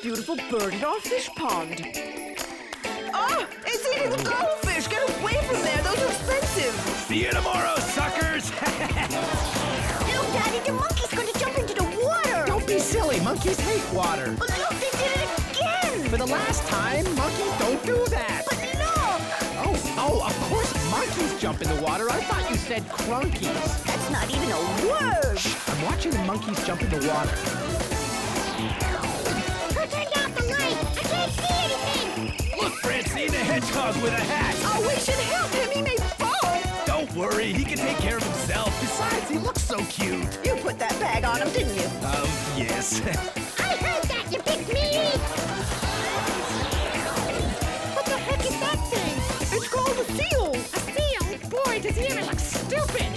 beautiful bird in our fish pond. Oh, it's eating the goldfish! Get away from there! Those are expensive! See you tomorrow, suckers! Look, Daddy, the monkey's going to jump into the water! Don't be silly. Monkeys hate water. But look, they did it again! For the last time, monkeys don't do that. But look! Oh, of course monkeys jump in the water. I thought you said crunkies. That's not even a word! Shh, I'm watching the monkeys jump in the water. Who turned off the light? I can't see anything! Look, Francine, a hedgehog with a hat! Oh, we should help him! He may fall! Don't worry, he can take care of himself. Besides, he looks so cute. You put that bag on him, didn't you? Yes. I heard that, you big meaty! What the heck is that thing? It's called a seal! A seal? Boy, does he ever look stupid.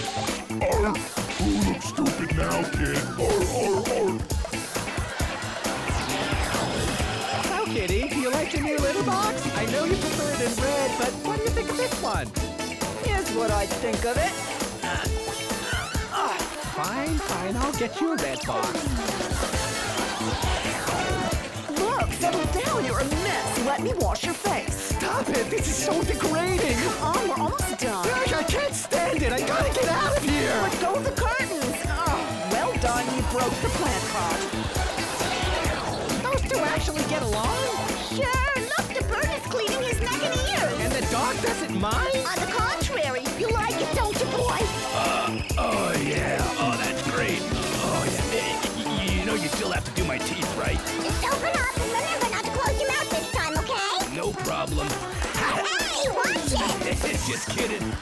Who looks stupid now, kid? Hello, Kitty. Do you like your new litter box? I know you prefer it in red, but what do you think of this one? Here's what I think of it. Fine, I'll get you a red box. Look, settle down, you're a mess. Let me wash your face. Stop it! This is so degrading! Come on, we're almost done. I can't stand it! I gotta get out of here! Let go of the curtains. Oh, well done, you broke the plant pot. Those two actually get along? Sure, look, the bird is cleaning his neck and ears! And the dog doesn't mind? On the contrary, you like it, don't you, boy? Oh, yeah. Oh, that's great. Oh, yeah. You know you still have to do my teeth, right? Just open up and remember not to close your mouth this time, okay? No problem. Hey, watch it! Just kidding.